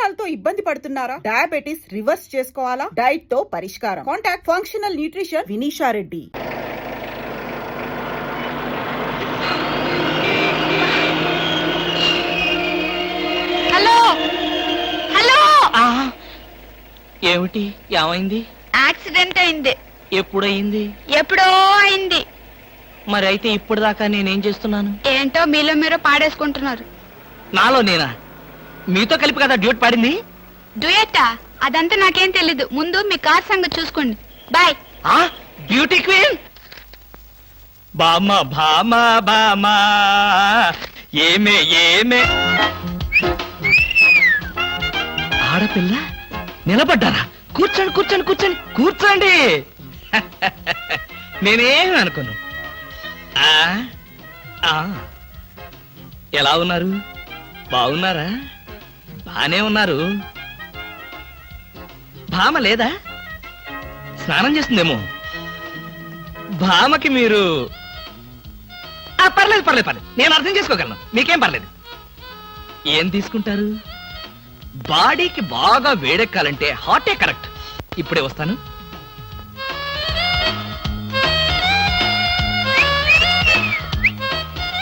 మధుమేహాలతో ఇబ్బంది పడుతున్నారా? Diabetes reverse చేసుకోవాలా? డైట్ తో పరిష్కారం. Contact functional nutrition Vinisha Reddy. Hello hello. ఏమిటి? ఏమైంది? యాక్సిడెంట్ అయింది. ఎప్పుడయింది? ఎప్పుడో అయింది. మరి అయితే ఇప్పుడు దాకా నేనేం చేస్తున్నాను? ఏంటో మీలో మీరు పాడేసుకుంటున్నారు. నాలో నేనా? మీతో కలిపి కదా డ్యూట్ పాడింది. డ్యూయట్టా? అదంతా నాకేం తెలీదు. ముందు మీ కార్ సంగతి చూసుకోండి. బాయ్. బ్యూటీ క్వీన్ బామా భామా బామా ఏమే ఏమే. ఆడపిల్ల నిలబడ్డారా? కూర్చోండి కూర్చోండి కూర్చోండి కూర్చోండి. నేనేం అనుకోను. ఎలా ఉన్నారు? బాగున్నారా? బానే ఉన్నారు. భామ లేదా? స్నానం చేస్తుందేమో. భామకి మీరు పర్లేదు పర్లేదు పర్లేదు, నేను అర్థం చేసుకోగలను. మీకేం పర్లేదు. ఏం తీసుకుంటారు? బాడీకి బాగా వేడెక్కాలంటే హాటే కరెక్ట్. ఇప్పుడే వస్తాను.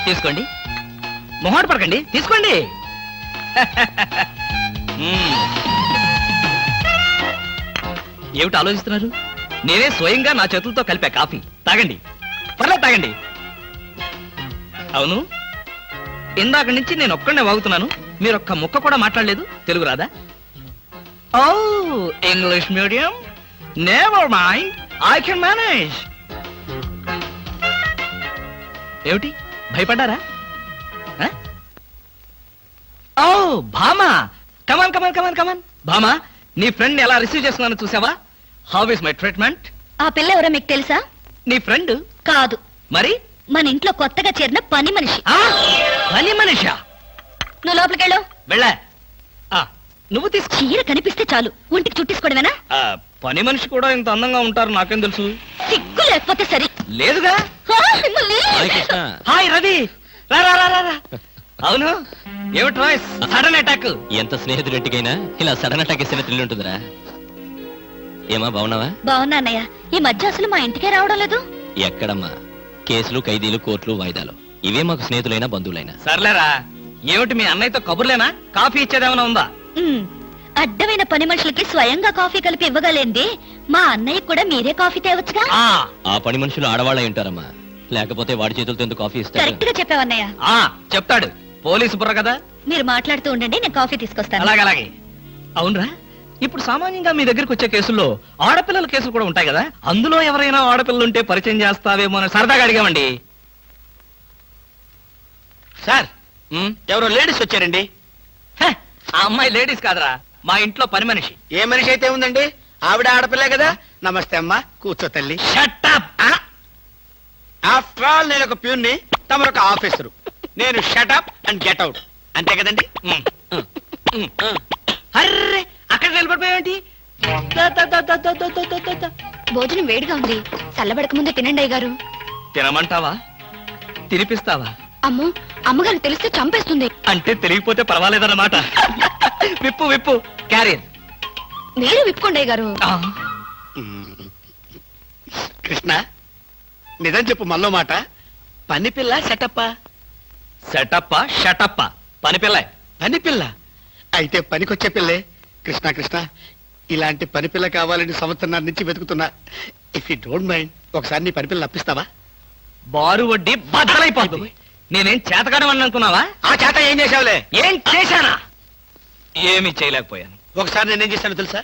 తీసుకోండి. మొహాట పడకండి, తీసుకోండి. ఏమిటి ఆలోచిస్తున్నారు? నేనే స్వయంగా నా చేతులతో కలిపా కాఫీ. తాగండి, పర్లేదు తాగండి. అవును, ఇందాక నుంచి నేను ఒక్కడనే వాగుతున్నాను. మీరు ఒక్క ముక్క కూడా మాట్లాడలేదు. తెలుగు రాదా? ఓ, English medium. Never mind, I can manage. ఏమిటి భయపడ్డారా? ఓ భామా, కమాన్ కమాన్ కమాన్ కమాన్. భామా, నీ ఫ్రెండ్ ఎలా రిసీవ్ చేస్తున్నానో చూసావా? How is my treatment? ఆ పిల్ల ఎవరో మీకు తెలుసా? నీ ఫ్రెండ్ కాదు. మరి? మన ఇంట్లో కొత్తగా చేరిన పని మనిషి. పని మనిషా? నువ్వు లోపలికెళ్ళు. వెళ్ళా. నువ్వు తీసుకో. చీర కనిపిస్తే చాలు ఒంటికి చుట్టేసుకోవడమేనా? పని మనిషి కూడా ఇంత అందంగా ఉంటారు నాకేం తెలుసు. సిగ్గు లేకపోతే సరే. లేదుగా. హాయ్ రవి, రా రా రా రా. అవును, ఏమిటి వాయిస్? Sudden attack. ఎంత స్నేహితుడింటికైనా ఇలా సడన్ అటాక్ ఇస్తే థ్రిల్ ఉంటుందిరా. ఏమా బాగున్నావా? బాగున్నా అన్నయ్య. ఈ మధ్య అసలు మా ఇంటికే రావడం లేదు. ఎక్కడమ్మా? కేసులు, ఖైదీలు, కోర్టులు, వాయిదాలు, ఇవే మాకు స్నేహితులైనా బంధువులైనా. సర్లేరా. ఏమిటి మీ అన్నయ్యతో కబుర్లేనా? కాఫీ ఇచ్చేదేమైనా ఉందా? అడ్డమైన పని మనుషులకి స్వయంగా కాఫీ కలిపి ఇవ్వగలేంది మా అన్నయ్య కూడా మీరే కాఫీ తేవచ్చుగా. ఆ పని మనుషులు ఆడవాళ్ళ ఉంటారమ్మా, లేకపోతే వాడి చేతులతో ఎందుకు కాఫీ ఇస్తారు? కరెక్ట్ గా చెప్పావన్నయ్య. చెప్తాడు, పోలీసు బుర్ర కదా. మీరు మాట్లాడుతూ ఉండండి, నేను కాఫీ తీసుకొస్తాను. అలాగే. అవునరా, ఇప్పుడు సామాన్యంగా మీ దగ్గరికి వచ్చే కేసుల్లో ఆడపిల్లల కేసులు కూడా ఉంటాయి కదా. అందులో ఎవరైనా ఆడపిల్లలు ఉంటే పరిచయం చేస్తావేమో అని సరదాగా అడిగామండి. సార్, ఎవరో లేడీస్ వచ్చారండి. ఆ అమ్మాయి లేడీస్ కాదరా, మా ఇంట్లో పని మనిషి. ఏ మనిషి అయితే ఉందండి, ఆవిడ ఆడపిల్లే కదా. నమస్తే అమ్మా, కూర్చో తల్లి. Shut up. ఆఫ్టర్ ఆల్ నేను ఒక ప్యూన్ని, తమరొక ఆఫీసరు. నేను షటప్ అండ్ గెట్ అవుట్, అంతే కదండి. అర్రే, అక్కడ నిలబడిపోయావేంటి? భోజనం వేడిగా ఉంది, చల్లబడక ముందే తినండి అయ్యగారు. తినమంటావా? తినిపిస్తావా? అమ్మో, అమ్మగారు తెలిస్తే చంపేస్తుంది. అంటే తెలియకపోతే పర్వాలేదన్నమాట. విప్పు విప్పు, క్యారియర్. మీరు విప్పుకోండి అయ్యగారు. కృష్ణ, నిజం చెప్పు, మల్లో మాట. పని పిల్ల సెటప్పా? సెటప్పా షటప్పా? పని పిల్ల. పని పిల్ల అయితే పనికొచ్చే పిల్లే. కృష్ణ కృష్ణ, ఇలాంటి పని పిల్ల కావాలని సంవత్సరం నుంచి వెతుకుతున్నా. ఇఫ్ యూ డోంట్ మైండ్, ఒకసారి నీ పని పిల్ల అప్పిస్తావా? బారు వడ్డీ బద్దలైపోతుంది. నేనేం చేతకాడమని అనుకున్నావా? ఆ చేత ఏం చేసావులే? ఏం చేశానా? ఏమీ చేయలేకపోయాను. ఒకసారి నేనేం చేశానో తెలుసా?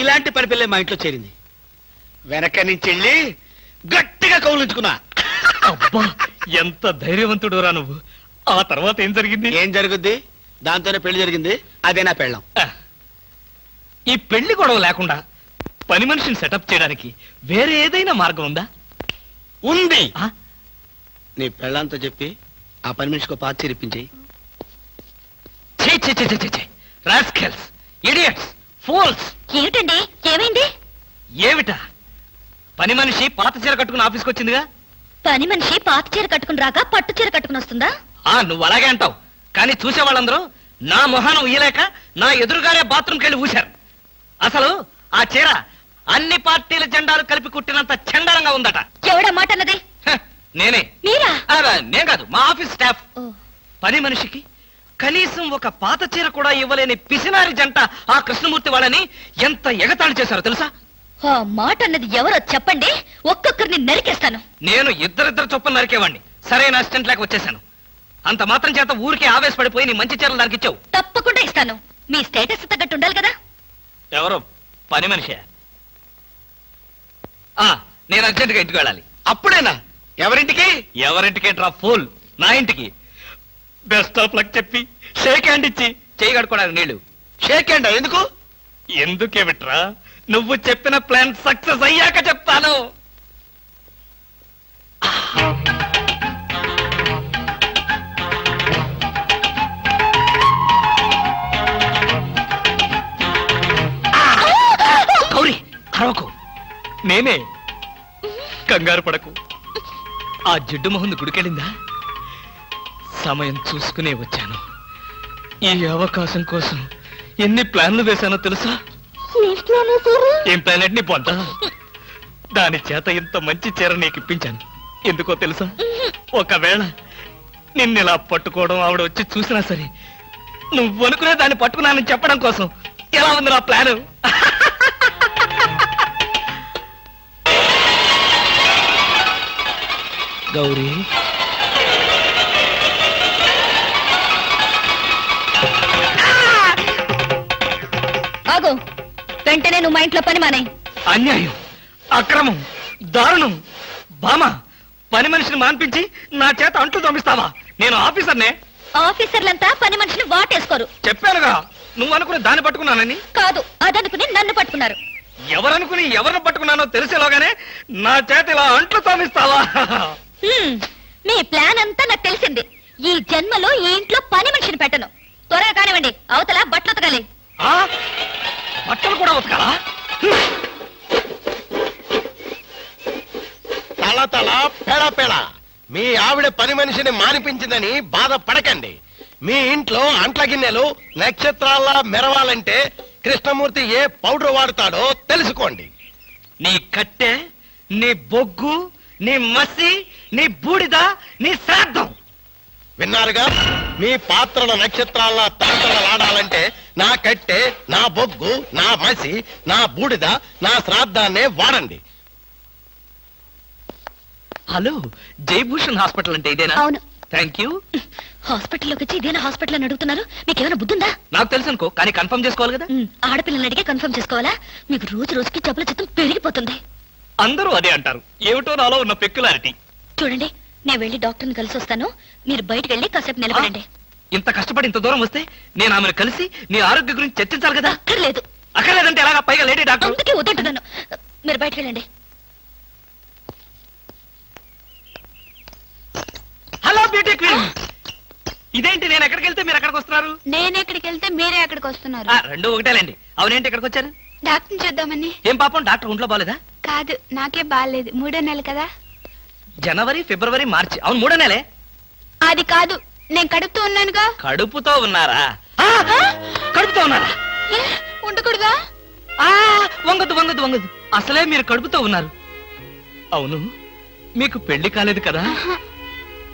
ఇలాంటి పని పిల్లే మా ఇంట్లో చేరింది. వెనక నుంచి వెళ్ళి గట్టిగా కౌలించుకున్నా. అబ్బా, ఎంత ధైర్యవంతుడు రా నువ్వు. ఆ తర్వాత ఏం జరిగింది? ఏం జరుగుద్ది? దాంతోనే పెళ్లి జరిగింది. అదే నా పెళ్ళం. ఈ పెళ్లి గొడవ లేకుండా పని మనిషిని సెటప్ చేయడానికి వేరే ఏదైనా మార్గం ఉందా? ఉంది. నీ పెళ్ళంతో చెప్పి ఆ పని మనిషికి పాత చేరిపించేయి. ఏమిటండి, ఏమైంది? ఏమిటా? పని మనిషి పాత చీర కట్టుకుని ఆఫీస్కి వచ్చిందిగా. పని మనిషి పాత చీర కట్టుకుని రాక పట్టు చీర కట్టుకుని వస్తుందా? నువ్వు అలాగే అంటావు, కానీ చూసే వాళ్ళందరూ నా మొహానం ఉయ్యలేక నా ఎదురుగానే బాత్రూమ్కి వెళ్ళి ఊశారు. అసలు ఆ చీర అన్ని పార్టీల జెండాలు కలిపి కుట్టినంత చండాలంగా ఉందట. ఎవడా మాట అన్నది? హ, నేనే. మీరా? నేను కాదు, మా ఆఫీస్ స్టాఫ్. ఓ, పని మనిషికి కనీసం ఒక పాత చీర కూడా ఇవ్వలేని పిసినారి జంట ఆ కృష్ణమూర్తి వాళ్ళని ఎంత ఎగతాళి చేశారో తెలుసా? ఆ మాట అన్నది ఎవరో చెప్పండి, ఒక్కొక్కరిని నరికేస్తాను. నేను ఇద్దరిద్దరు చొప్పున నరికేవాడిని. సరైన అసిస్టెంట్ లేక వచ్చేసాను. అంత మాత్రం చేత ఊరికే ఆవేశపడిపోయి నీ మంచి చీరలు దానికి ఇచ్చావు. తప్పకుండా ఇస్తాను. మీ స్టేటస్ తగ్గట్టు ఉండాలి కదా. ఎవరు? పని మనిషి. నేను అర్జెంటుగా ఇంటికి వెళ్ళాలి. అప్పుడేనా? ఎవరింటికి? ఎవరింటికి డ్రా ఫూల్? నా ఇంటికి. బెస్ట్ ఆఫ్ లక్ చెప్పి షేక్ హ్యాండ్ ఇచ్చి చేయి కడుకోవడానికి నీళ్లు. షేక్ హ్యాండ్ ఎందుకు? ఎందుకే బిట్రా, నువ్వు చెప్పిన ప్లాన్ సక్సెస్ అయ్యాక చెప్తాను. గౌరీ, అరవకు. నేనే. కంగారు పడకు. ఆ జిడ్డు మొహంది గుడికెళ్ళిందా? సమయం చూసుకునే వచ్చాను. ఈ అవకాశం కోసం ఎన్ని ప్లాన్లు వేశానో తెలుసా? ఏం ప్లాన్ అంటే నీ పొంత? దాని చేత ఇంత మంచి చీర నీకు ఇప్పించాను. ఎందుకో తెలుసా? ఒకవేళ నిన్నిలా పట్టుకోవడం ఆవిడ వచ్చి చూసినా సరే నువ్వు అనుకునే దాన్ని పట్టుకున్నానని చెప్పడం కోసం. ఎలా ఉంది నా ప్లాను? గౌరీ, ఆగు. వెంటనే నువ్వు మా ఇంట్లో పని మానే. అన్యాయం, అక్రమం, దారుణం. బామా, పని మనిషిని మాన్పించి నా చేత అంట్లు తోమిస్తావా? నేను ఆఫీసర్నే. ఆఫీసర్లంతా పని మనిషిని వాటేసుకోరు. చెప్పానుగా, నువ్వు అనుకుని దాన్ని పట్టుకున్నానని. కాదు, అదనుకుని నన్ను పట్టుకున్నారు. ఎవరనుకుని ఎవరిని పట్టుకున్నానో తెలిసేలోగానే నా చేత ఇలా అంట్లు తోమిస్తావా? మీ ప్లాన్ అంతా నాకు తెలిసింది. ఈ జన్మలో ఈ ఇంట్లో పని మనిషిని పెట్టను. త్వరగా కానివ్వండి, అవతల బట్టలు ఉతకాలి. ఆ? బట్టలు కూడా ఉతకాలా? తల తల పెడ పెడ మీ ఆవిడ పని మనిషిని మానిపించిందని బాధపడకండి. మీ ఇంట్లో అంట్ల గిన్నెలు నక్షత్రాల్లా మెరవాలంటే కృష్ణమూర్తి ఏ పౌడర్ వాడతాడో తెలుసుకోండి. నీ కట్టె, నీ బొగ్గు, నీ మసి, నీ బూడిద, నీ శ్రాద్ధం. విన్నారుగా? మీ పాత్రల నక్షత్రాల్లా తలతలలాడాలంటే నా కట్టె, నా బొగ్గు, నా మసి, నా బూడిద, నా శ్రాద్ధాన్నే వాడండి. హలో, జయభూషణ్ హాస్పిటల్ అంటే ఇదేనా? అవును. Thank you. హాస్పిటల్లోకి వచ్చి ఇదేనా హాస్పిటల్ అని అడుగుతున్నారు? మీకేమైనా బుద్ధుందా? నాకు తెలుసు అనుకో, కానీ కన్ఫర్మ్ చేసుకోవాలి కదా. ఆడపిల్లల్ని అడిగే కన్ఫర్మ్ చేసుకోవాలా? మీకు రోజు రోజుకి జబ్బుల చిత్తం పెరిగిపోతుంది. అందరూ అదే అంటారు. ఏమిటో నాలో ఉన్న పెక్యులారిటీ. చూడండి, నేను వెళ్ళి డాక్టర్ని కలిసి వస్తాను. మీరు బయటకు వెళ్ళి కాసేపు నిలబడండి. ఇంత కష్టపడి ఇంత దూరం వస్తే నేను ఆమెను కలిసి నీ ఆరోగ్య గురించి చర్చించాలి కదా. అక్కర్లేదు. అక్కర్లేదంటే ఎలాగా? పైగా లేడీ డాక్టర్. అందుకే వద్దంటున్నాను. మీరు బయటకు వెళ్ళండి. Hello beauty queen. ఇదేంటి, నేను ఎక్కడికి వెళ్తే మీరు ఎక్కడికి వస్తున్నారు? నేను ఎక్కడికి వెళ్తే మీరే అక్కడికి వస్తున్నారు. రెండు ఒకటేలేండి. అవునేంటి ఎక్కడికి వచ్చారు? డాక్టర్ చూద్దామని. ఏం పాపం, డాక్టర్ ఒంట్లో బాలేదా? కాదు, నాకే బాగాలేదు. 3వ నెల కదా. జనవరి, ఫిబ్రవరి, మార్చి. అవును, 3వ నెలే. అది కాదు, నేను కడుపుతూ ఉన్నానుగా. కడుపుతో ఉన్నారా? కడుపుతో ఉన్నారా? ఏ, ఉండకూడదా? వంగదు వంగదు వంగదు. అసలే మీరు కడుపుతో ఉన్నారు. అవును, మీకు పెళ్లి కాలేదు కదా.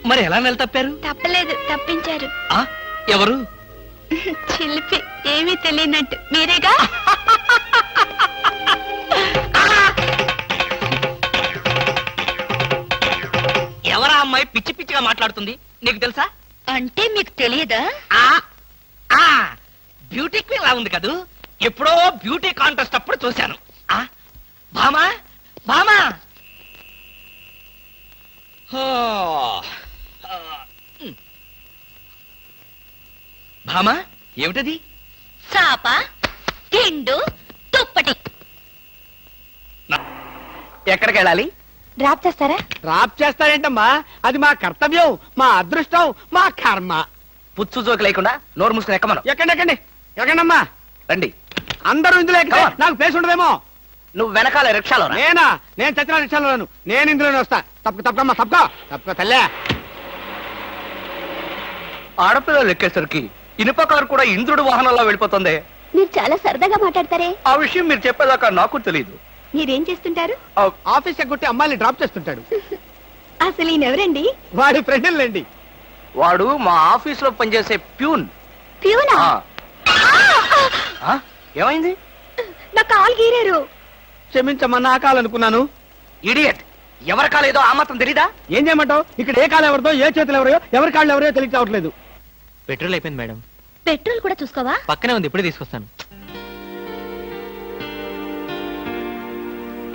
మరి ఎలా నెల తప్పారు? తప్పలేదు, తప్పించారు. ఎవరు? చిలిపి, ఏమీ తెలియనట్టు. మీరేగా? ఎవరా అమ్మాయి పిచ్చి పిచ్చిగా మాట్లాడుతుంది? నీకు తెలుసా? అంటే మీకు తెలియదా? బ్యూటీ క్వీన్ లా ఉంది కదూ. ఎప్పుడో బ్యూటీ కాంటెస్ట్ అప్పుడు చూశాను. భామా, భామా. భామా, ఏమిటది? చాప, తిండు, తుప్పటి. ఎక్కడికి వెళ్ళాలి? డ్రాప్ చేస్తారా? డ్రాప్ చేస్తారేంటమ్మా? అది మా కర్తవ్యం, మా అదృష్టం, మా కర్మ. పుచ్చు జోకి లేకుండా నోరు మూసుకుని ఎక్కమను. ఎక్కండి ఎక్కండి ఎక్కండమ్మా. రండి. అందరూ ఇందులో ఎక్కితే నాకు ప్లేస్ ఉండదేమో. నువ్వు వెనకాల రిక్షాలో రా. నేనా? నేను చచ్చిన రిక్షాలోను. నేను ఇందులోనే వస్తా. తప్పకమ్మా, తప్పక తప్పక తల్లే. ఆడపిల్లలు ఎక్కేసరికి ఇనుప కారు కూడా ఇంద్రుడు వాహనంలో వెళ్ళిపోతుంది. మీరు చాలా సరదాగా మాట్లాడతారే. ఆ విషయం మీరు చెప్పేదాకా నాకు తెలియదు. మీరేం చేస్తుంటారు? ఆఫీస్ ఎగ్గొట్టి అమ్మాయిని డ్రాప్ చేస్తుంటాడు. అసలు ఈయనెవరండి? వాడి ఫ్రెండ్లండి. వాడు మా ఆఫీస్ లో పనిచేసే ప్యూన్. ప్యూనా? ఏమైంది? నా కాలు గీరారు. క్షమించమ్మా, నా కాలనుకున్నాను. ఇడియట్, ఎవరి కాలేదో ఆ మాత్రం తెలీదా? ఏం చేయమంటావు? ఇక్కడ ఏ కాలు ఎవరిదో, ఏ చేతులు ఎవరో, ఎవరి కాళ్ళు ఎవరో తెలియక రావట్లేదు. పెట్రోల్ అయిపోయింది మేడం. పెట్రోల్ కూడా చూసుకోవా? పక్కనే ఉంది, ఇప్పుడే తీసుకొస్తాను.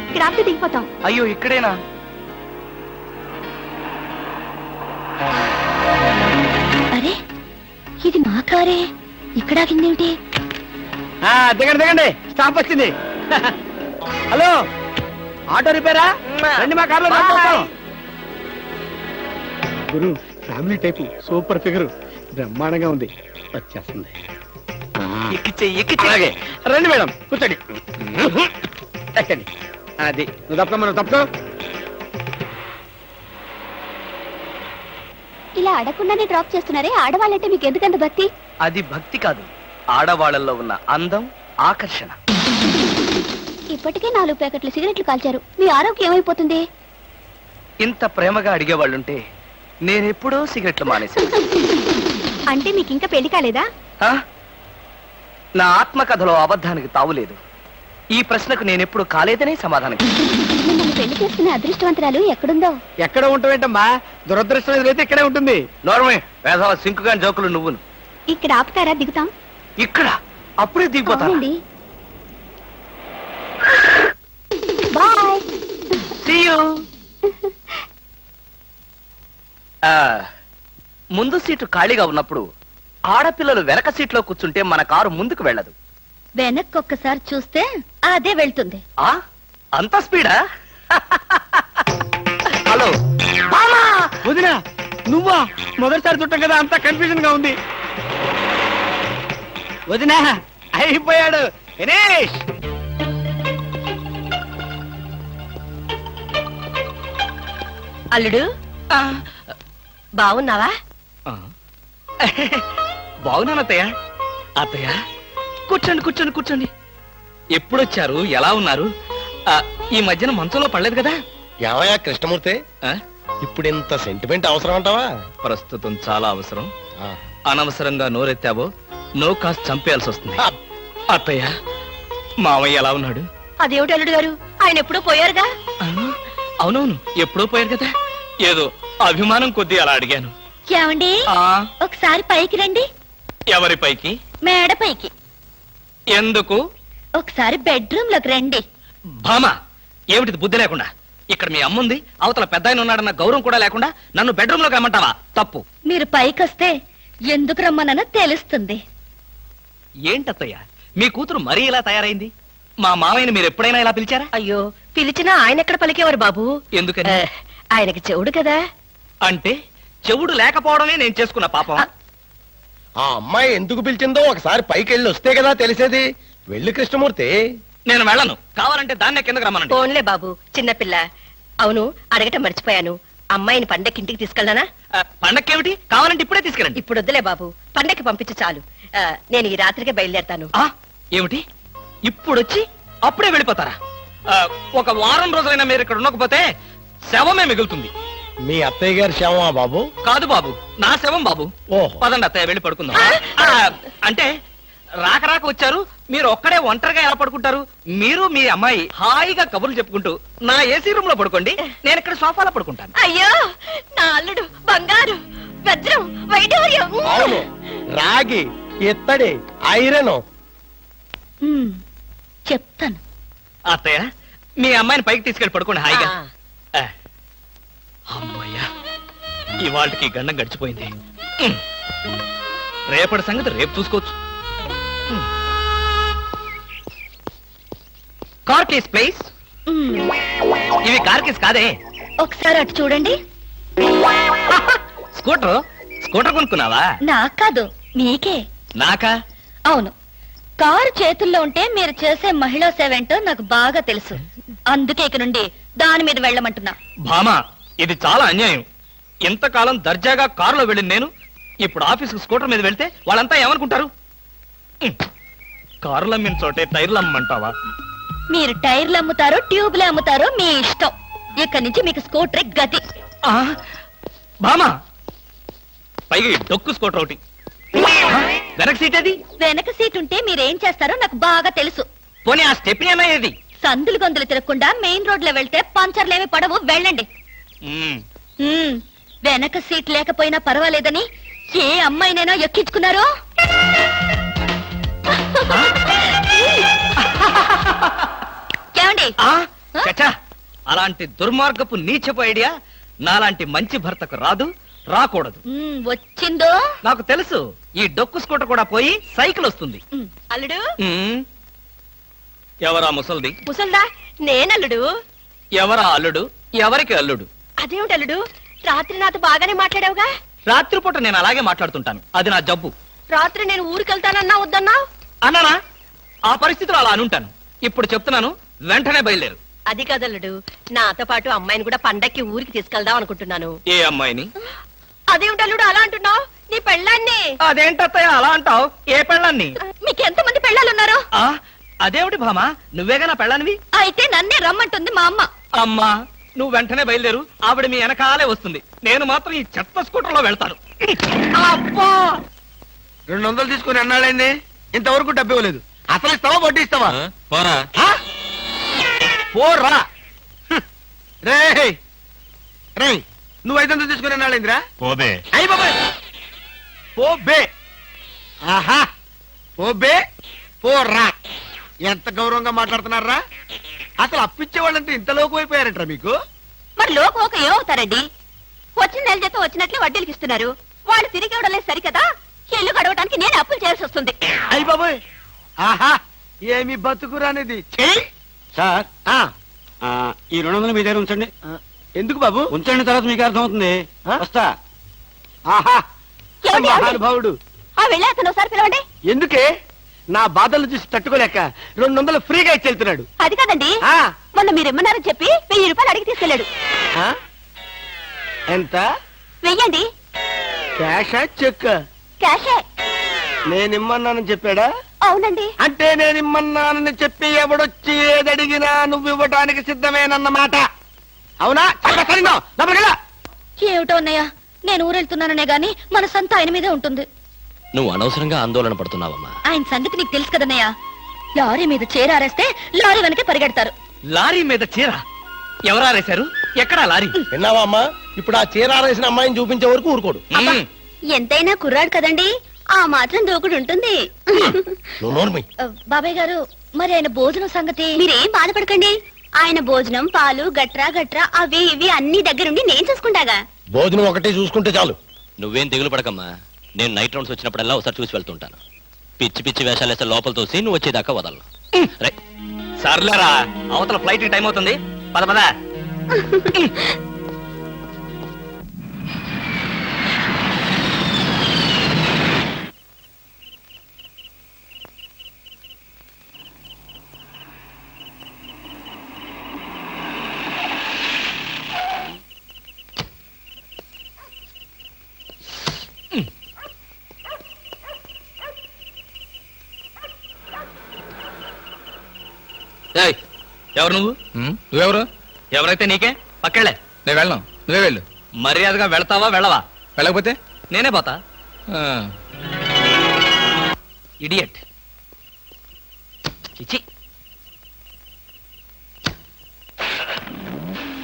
ఇక్కడ ఆపితే దిగిపోతాం. అయ్యో, ఇక్కడేనా? అరే, ఇది మా కారే. ఇక్కడ ఆగిందేమిటి? దిగండి దిగండి, స్టాప్ వచ్చింది. హలో, ఆటో రిపేరా? రండి మా కార్లో గురు. ఫ్యామిలీ టైపు, సూపర్ ఫిగర్, బ్రహ్మాండంగా ఉంది. వచ్చేస్తుంది. అలాగే రండి మేడం, కూర్చోండి. ఎక్కండి. అది నువ్వు తప్ప మనం తప్ప. ఇలా అడగకుండానే డ్రాప్ చేస్తున్నారే, ఆడవాళ్ళంటే మీకు ఎందుకంత భక్తి? అది భక్తి కాదు, ఆడవాళ్ళల్లో ఉన్న అందం, ఆకర్షణ. ఇప్పటికే 4 ప్యాకెట్లు సిగరెట్లు కాల్చారు. మీ ఆరోగ్యం ఏమైపోతుంది? ఇంత ప్రేమగా అడిగేవాళ్ళుంటే నేనెప్పుడో సిగరెట్లు మానేశాను. అంటే మీకు ఇంకా పెళ్లి కాలేదా? ఆ? నా ఆత్మకథలో అబద్ధానికి తావులేదు. ఈ ప్రశ్నకు నేనెప్పుడు కాలేదనే సమాధానం. మిమ్మల్ని పెళ్లి చేసుకునే అదృష్టవంతురాలు ఎక్కడుందో? ఎక్కడ ఉంటావేంటమ్మా, దురదృష్టం ఎదురైతే ఇక్కడే ఉంటుంది. నోర్మే, వేసవ సింకుగాని జోకులు నువ్వును. ఇక్కడ ఆపుతారా? దిగుతాం. ఇక్కడ అప్పుడే దిగిపోతా. అవునండి. బాయ్. See you. ముందు సీటు ఖాళీగా ఉన్నప్పుడు ఆడపిల్లలు వెనక సీట్లో కూర్చుంటే మన కారు ముందుకు వెళ్ళదు. వెనక్కి ఒక్కసారి చూస్తే అదే వెళ్తుంది. ఆ అంత స్పీడా? హలో వదినా, నువ్వా? మొదటిసారి చుట్టాం కదా, అంత కన్ఫ్యూజన్ గా ఉంది. వదినా, అయిపోయాడు. దినేష్, అల్లుడు, బాగున్నావా? బాగున్నాను అత్తయ్య. అత్తయ్య, కూర్చోండి కూర్చోండి కూర్చోండి. ఎప్పుడొచ్చారు? ఎలా ఉన్నారు? ఈ మధ్యన మంచంలో పడలేదు కదా? ఏమయ్యా కృష్ణమూర్తి, ఆ? ఇప్పుడు ఇంత సెంటిమెంట్ అవసరం అంటావా? ప్రస్తుతం చాలా అవసరం. ఆ. అనవసరంగా నోరెత్తావో నో కాస్త చంపేయాల్సి వస్తుంది. ఆ. అత్తయ్య, మామయ్య ఎలా ఉన్నాడు? అదేమిటి అల్లుడు గారు, ఆయన ఎప్పుడూ పోయారుగా. ఆ, అవునవును, ఎప్పుడో పోయారు కదా. ఏదో అభిమానం కొద్దీ అలా అడిగాను. ఏమండి, ఆ, ఒకసారి పైకి రండి. ఎవరి పైకి? మేడ పైకి. ఎందుకు? ఒకసారి బెడ్రూమ్ లోకి రండి. భామ, ఏమిటిది బుద్ధి లేకుండా? ఇక్కడ మీ అమ్ముంది, అవతల పెద్ద ఆయన ఉన్నాడన్న గౌరవం కూడా లేకుండా నన్ను బెడ్రూమ్ లోకి రమ్మంటావా? తప్పు. మీరు పైకొస్తే ఎందుకు రమ్మనో తెలుస్తుంది. ఏంటత్తయ్య, మీ కూతురు మరీ ఇలా తయారైంది? మా మామయ్యని మీరు ఎప్పుడైనా ఇలా పిలిచారా? అయ్యో, పిలిచినా ఆయన ఎక్కడ పలికేవారు బాబు? ఎందుకని? ఆయనకి చెవుడు కదా. అంటే చెవుడు లేకపోవడమే నేను చేసుకున్న పాపం. ఆ అమ్మాయి ఎందుకు పిలిచిందో ఒకసారి పైకి వెళ్ళి వస్తే కదా తెలిసేది. వెళ్ళి కృష్ణమూర్తి. నేను వెళ్ళను. కావాలంటే దాన్నే కిందకు రమ్మనండి. ఫోన్లే బాబు, చిన్నపిల్ల. అవును, అడగటం మర్చిపోయాను. అమ్మాయిని పండక్కి ఇంటికి తీసుకెళ్ళనా? పండక్కేమిటి? కావాలంటే ఇప్పుడే తీసుకెళ్ళండి. ఇప్పుడు వద్దులే బాబు, పండక్కి పంపించు చాలు. నేను ఈ రాత్రికే బయలుదేరతాను. ఆ, ఏమిటి ఇప్పుడొచ్చి అప్పుడే వెళ్ళిపోతారా? ఒక వారం రోజులైనా మీరు ఇక్కడ ఉండకపోతే శవమే మిగులుతుంది. మీ అత్తయ్య గారి శవమా బాబు? కాదు బాబు, నా శవం బాబు. ఓహో. పదండి అత్తయ్య, వెళ్ళి పడుకుందాం. అంటే రాక రాక వచ్చారు, మీరు ఒక్కడే ఒంటరిగా ఎలా పడుకుంటారు? మీరు మీ అమ్మాయి హాయిగా కబుర్లు చెప్పుకుంటూ నా ఏసీ రూమ్ లో పడుకోండి, నేను ఇక్కడ సోఫాలో పడుకుంటాను. అయ్యో, నా అల్లుడు బంగారు, వజ్రం, వైఢూర్యం. అవును, రాగి, ఇత్తడి, ఐరన్. చెప్తాను. అత్తయ్య, మీ అమ్మాయిని పైకి తీసుకెళ్ళి పడుకోండి హాయిగా. ఆ. అమ్మయ్యా, ఇవాళకి గండం గడిచిపోయింది. రేపటి సంగతి రేపు చూసుకోవచ్చు. Car case please. ఇవి కార్ కేస్ కాదే. ఒకసారి అటు చూడండి. స్కూటర్ స్కూటర్ కొనుక్కున్నావా? నాకు కాదు, మీకే. నాకా? అవును, కారు చేతుల్లో ఉంటే మీరు చేసే మహిళా సేవేంటో నాకు బాగా తెలుసు. అందుకే ఇక నుండి దాని మీద వెళ్ళమంటున్నా. భామా, ఇది చాలా అన్యాయం. ఇంతకాలం దర్జాగా కారులో వెళ్ళిన నేను ఇప్పుడు ఆఫీస్కి స్కూటర్ మీద వెళ్తే వాళ్ళంతా ఏమనుకుంటారు? కారులు అమ్మిన చోటే టైర్లు అమ్మంటావా? మీరు టైర్లు అమ్ముతారో ట్యూబ్లు అమ్ముతారో మీ ఇష్టం. ఇక్కడి నుంచి మీకు స్కూటర్ గతి. ఆ, బామా పైగా ఈ డొక్కు స్కూటర్ ఒకటి. ఆ, వెనక సీట్ అది. వెనక సీట్ ఉంటే మీరేం చేస్తారో నాకు బాగా తెలుసు. పోనీ ఆ స్టెప్ని ఏమయ్యేది? సందులు గొంతులు తిరగకుండా మెయిన్ రోడ్ లో వెళ్తే పంచర్లేమి పడవు, వెళ్ళండి. వెనక సీట్ లేకపోయినా పర్వాలేదని ఏ అమ్మాయినైనా ఎక్కించుకున్నారో? ఏమండి? చచ్చా, అలాంటి దుర్మార్గపు నీచపు ఐడియా నాలాంటి మంచి భర్తకు రాదు, రాకూడదు. వచ్చిందో నాకు తెలుసు. ఈ డొక్కు స్కూటర్ కూడా పోయి సైకిల్ వస్తుంది. అల్లుడు ఎవరా ముసల్ది? ముసల్దా నేనల్లుడు. ఎవరా అల్లుడు? ఎవరికి అల్లుడు? అదేమిటి అల్లుడు, రాత్రి నాతో బాగానే మాట్లాడావుగా. రాత్రిపూట నేను అలాగే మాట్లాడుతుంటాను, అది నా జబ్బు. రాత్రి నేను ఊరికెళ్తానన్నా వద్దన్నా? అన్నానా? ఆ పరిస్థితిలో అలా అనుంటాను. ఇప్పుడు చెప్తున్నాను, వెంటనే బయలుదేరు. అది కదల్లుడు, నాతో పాటు అమ్మాయిని కూడా పండక్కి ఊరికి తీసుకెళ్దాం అనుకుంటున్నాను. ఏ అమ్మాయిని? అదేమిటి అల్లుడు అలా అంటున్నావు? నీ పెళ్ళాన్ని. అదేంటత్తయ్య అలా అంటావు? ఏ పెళ్ళాన్ని? మీకు ఎంతమంది పెళ్ళాలున్నారో? అదేమిటి భామా, నువ్వేగా నా పెళ్ళానివి? అయితే నన్నే రమ్మంటుంది మా అమ్మ. అమ్మా, నువ్వు వెంటనే బయలుదేరు. ఆవిడ మీ వెనకాలే వస్తుంది. నేను మాత్రం ఈ చెత్త స్కూటర్ లో వెళ్తాను. అబ్బా 200 తీసుకుని అన్నాడండి, ఇంతవరకు డబ్బు ఇవ్వలేదు. అసలు ఇస్తావా వడ్డీ ఇస్తావా? పోరా. పోరా రే రే, నువ్వు 500 తీసుకుని అన్నాడేంద్రా? పోబే. అయ్యి బాబాయ్, పోబే. ఆహా, పోబే పోరా. ఎంత గౌరవంగా మాట్లాడుతున్నారా? అసలు అప్పిచ్చే వాళ్ళంటే ఇంత లోకు అయిపోయారంటారా మీకు? మరి లోకం ఒక ఏమవుతారండి? వచ్చిన నెల జీతం వచ్చినట్లు వడ్డీలకి ఇస్తున్నారు. వాళ్ళు తిరిగి ఇవ్వడం లేదు సరికదా, ఇల్లు గడవడానికి నేను అప్పులు చేయాల్సి వస్తుంది. అయ్యి బాబాయ్, ఆహా ఏమి బతుకురానిది. సార్ ఈ 200 మీ దగ్గర ఉంచండి. ఎందుకు బాబు? ఉంచండి, తర్వాత మీకు అర్థమవుతుంది. వస్తా. ఆహా ఏమండి, ఏమండి? మహానుభావుడు. వెళ్ళి అతను ఒకసారి పిలవండి. ఎందుకే? నా బాధలు చూసి తట్టుకోలేక 200 ఫ్రీగా ఇచ్చి వెళ్తున్నాడు. అది కాదండి, ఆ, మొన్న మీరు ఇమ్మన్నారని చెప్పి 1000 రూపాయలు అడిగి తీసుకెళ్ళాడు. ఆ? ఎంత? వెయ్యండి. క్యాషా చెక్? క్యాషే. నేనిమ్మన్నానని చెప్పాడా? అవునండి. అంటే నేనిమ్మన్నానని చెప్పి ఎవడొచ్చి ఏదడిగినా నువ్వు ఇవ్వడానికి సిద్ధమేనన్నమాట. అవునా? ఏమిటో అన్నయ్య, నేను ఊరెళ్తున్నాననే గాని మనసంతా ఆయన మీదే ఉంటుంది. నువ్వు అనవసరంగా ఆందోళన పడుతున్నావమ్మా. ఆయన సంగతి నీకు తెలుసు కదన్నయ్య. లారీ మీద చేరారేస్తే లారీ వెనకే పరిగెడతారు. లారీ మీద చీర ఎవరారేశారు? ఎక్కడా లారీ? విన్నావా అమ్మా? ఇప్పుడు ఆ చీరారేసిన అమ్మాయిని చూపించే వరకు ఊరుకోడు. ఎంతైనా కుర్రాడు కదండి, ఆ మాత్రం దూకుడు ఉంటుంది. నువ్వు నోర్మి. బాబాయ్ గారు, మరి ఆయన భోజనం సంగతి? మీరేం బాధపడకండి, ఆయన భోజనం పాలు గట్రా గట్రా అవి ఇవి అన్ని దగ్గరుండి నేను చూసుకుంటాగా. భోజనం ఒకటి చూసుకుంటే చాలు. నువ్వేం దిగులు పడకమ్మా. నేను నైట్ రౌండ్స్ వచ్చినప్పుడల్లా ఒకసారి చూసి వెళ్తుంటాను. పిచ్చి పిచ్చి వేషాలు వేస్తే లోపల తోసి నువ్వు వచ్చేదాకా వదలను. సర్లేరా, అవతల ఫ్లైట్ టైం అవుతుంది. పద పద. ఎవరు నువ్వు? నువ్వెవరు? ఎవరైతే నీకే, పక్కెళ్ళే. నేను వెళ్ళను, నువ్వే వెళ్ళు. మర్యాదగా వెళ్తావా వెళ్ళవా? వెళ్ళకపోతే నేనే పోతా. ఆ. ఇడియట్. చిచి.